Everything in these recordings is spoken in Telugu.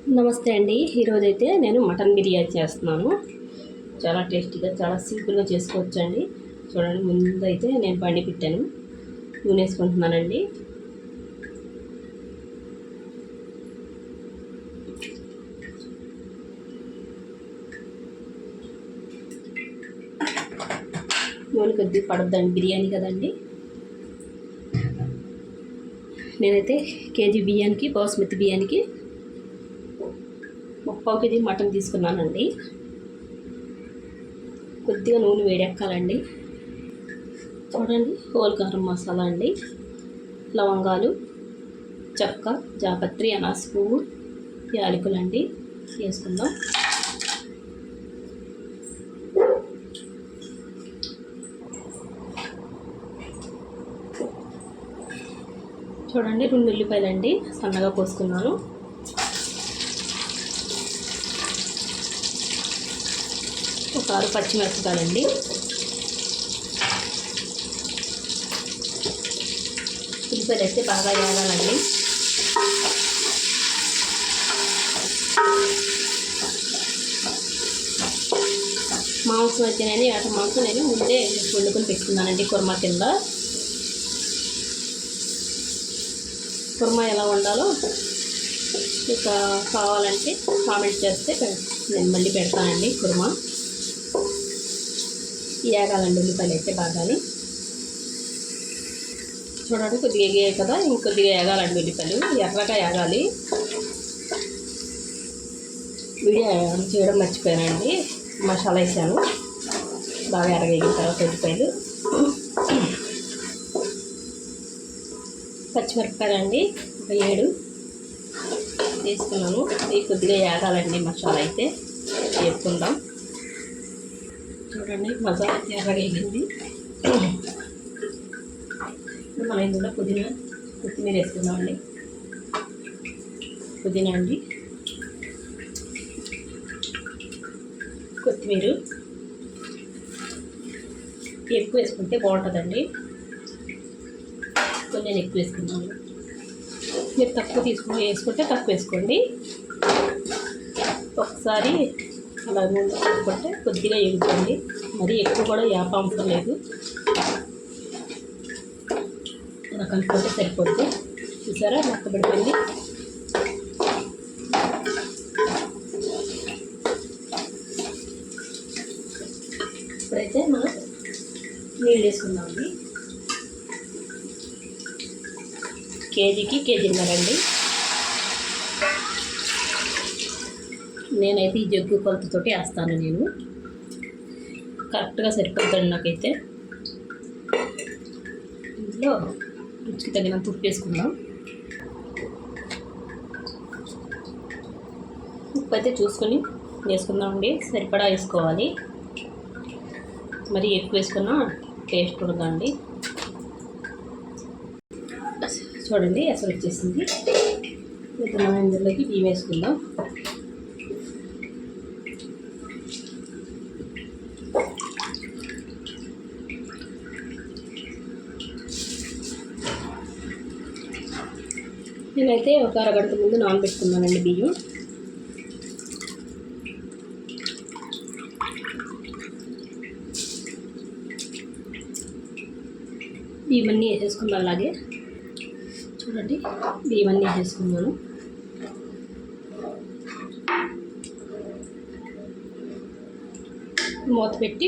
నమస్తే అండి. ఈరోజైతే నేను మటన్ బిర్యానీ చేస్తున్నాను. చాలా టేస్టీగా, చాలా సింపుల్గా చేసుకోవచ్చండి. చూడండి, ముందైతే నేను బండి పెట్టాను, నూనె వేసుకుంటున్నానండి. నూనె కొద్దిగా పడద్దండి, బిర్యానీ కదండి. నేనైతే కేజీ బియ్యానికి, బాస్మతి బియ్యానికి 3/4 కేజీ మటన్ తీసుకున్నానండి. కొద్దిగా నూనె వేడెక్కాలండి. చూడండి, హోల్ గరం మసాలా అండి, లవంగాలు, చెక్క, జాపత్రి, అనాస పువ్వు, యాలకులు అండి వేసుకుందాం. చూడండి, 2 ఉల్లిపాయలు అండి సన్నగా కోసుకున్నాను. ఒక 6 పచ్చిమిరపకాయలండి. ఉల్లిపాయలు అయితే బాగా వేగాలండి. మాంసం అయితే ఆట మాంసం నేను ముందే వండుకొని పెట్టుకున్నానండి. కుర్మా కింద కుర్మా ఎలా వండాలో ఇక కావాలంటే కామెంట్ చేస్తే నేను మళ్ళీ పెడతానండి. కుర్మా వేగాలండి ఉల్లిపాయలు అయితే బాగాని. చూడండి, కొద్దిగా వేగాయి కదా, ఇంకొద్దిగా వేగాలండి ఉల్లిపాయలు, ఎర్రగా వేగాలి. వీడియో చేయడం మర్చిపోయానండి, మసాలా వేసాను. బాగా ఎర్రగేగిన తర్వాత ఉల్లిపాయలు, పచ్చిమిరపకాయలు అండి ఒక 7 వేసుకున్నాను. ఇవి కొద్దిగా వేగాలండి, మసాలా అయితే వేసుకుందాం. చూడండి, మసాలా అయితే ఎర్రగేగింది. మనం ఇందులో కొత్తిమీర వేసుకుందామండి. పుదీనా అండి, కొత్తిమీర ఎక్కువ వేసుకుంటే బాగుంటుందండి. కొంచెం ఎక్కువ వేసుకున్నాను. మీరు తక్కువ వేసుకుంటే తక్కువ వేసుకోండి. ఒకసారి అలా వేసుకుంటే కొద్దిగా ఎగుతుంది, మరి ఎక్కువ కూడా అవసరం లేదు. అలా కలుపుకుంటే సరిపోతుంది. చూసారా, మెత్తబడిపోయింది. ఇప్పుడైతే మనం నీళ్ళు వేసుకుందామండి. కేజీకి కేజీన్నరండి. నేనైతే ఈ జగ్గు కొలతతోటి వేస్తాను. నేను కరెక్ట్గా సరిపోతుంది నాకైతే. ఇందులో రుచికి తగినంత ఉప్పు వేసుకుందాం. ఉప్పు అయితే చూసుకొని వేసుకుందామండి, సరిపడా వేసుకోవాలి. మరి ఎక్కువ వేసుకున్నా టేస్ట్ ఉండదండి. చూడండి, అసలు వచ్చేసింది. మనం ఇందులోకి బియ్యం వేసుకుందాం. నేనైతే ఒక అరగంట ముందు నానబెట్టుకున్నానండి బియ్యం. బియ్యమన్నీ వేసేసుకున్నాను. అలాగే చూడండి, బియ్యమన్నీ వేసేసుకున్నాను. మూత పెట్టి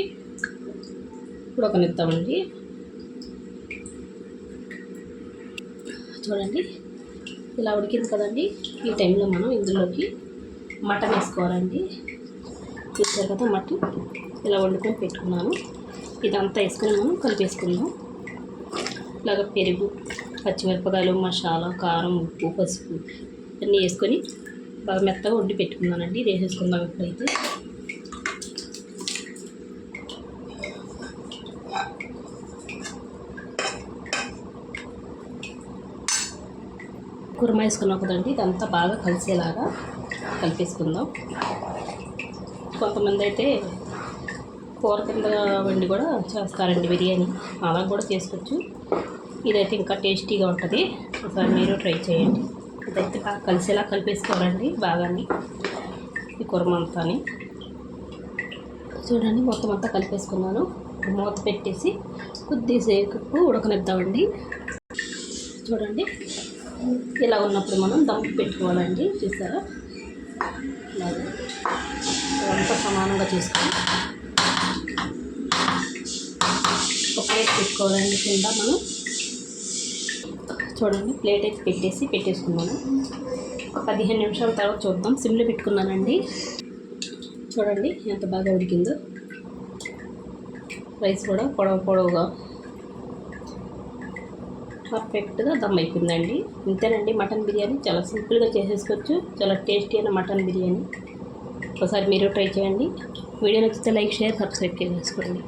ఉడకనిద్దామండి. చూడండి, ఇలా ఉడికింది కదండి. ఈ టైంలో మనం ఇందులోకి మటన్ వేసుకోవాలండి. చూసారు కదా, మటన్ ఇలా వండుకొని పెట్టుకున్నాను. ఇదంతా వేసుకొని మనం కలిపేసుకుందాం. ఇలాగ పెరుగు, పచ్చిమిరపకాయలు, మసాలా, కారం, ఉప్పు, పసుపు అన్నీ వేసుకొని బాగా మెత్తగా వండి పెట్టుకున్నానండి. ఇది వేసేసుకుందాం ఇప్పుడైతే. కుర్మా వేసుకున్నాం కదండి, ఇదంతా బాగా కలిసేలాగా కలిపేసుకుందాం. కొంతమంది అయితే కూర కింద వండి కూడా చేస్తారండి బిర్యానీ, అలా కూడా చేసుకోవచ్చు. ఇదైతే ఇంకా టేస్టీగా ఉంటుంది. ఒకసారి మీరు ట్రై చేయండి. ఇదైతే బాగా కలిసేలా కలిపేసుకోవాలండి బాగాని ఈ కుర్మ అంతాని. చూడండి మొత్తం అంతా కలిపేసుకున్నాను. మూత పెట్టేసి కొద్దిసేపు ఉడకనిద్దామండి. చూడండి ఇలా ఉన్నప్పుడు మనం దమ్ పెట్టుకోవాలండి. చూసారా ఇలాగే అంతా సమానంగా చేసుకొని ఒక ప్లేట్ పెట్టుకోవాలండి కింద మనం. చూడండి ప్లేట్ అయితే పెట్టేసుకున్నాను. ఒక 15 నిమిషాల తర్వాత చూద్దాం. సిమ్లో పెట్టుకున్నానండి. చూడండి ఎంత బాగా ఉడికిందో. రైస్ కూడా పొడవుగా పర్ఫెక్ట్గా దమ్ అయిపోయిందండి. ఇంతేనండి మటన్ బిర్యానీ. చాలా సింపుల్గా చేసేసుకోవచ్చు. చాలా టేస్టీ అయిన మటన్ బిర్యానీ. ఒకసారి మీరు ట్రై చేయండి. వీడియో నచ్చితే లైక్, షేర్, సబ్స్క్రైబ్ చేసుకోండి.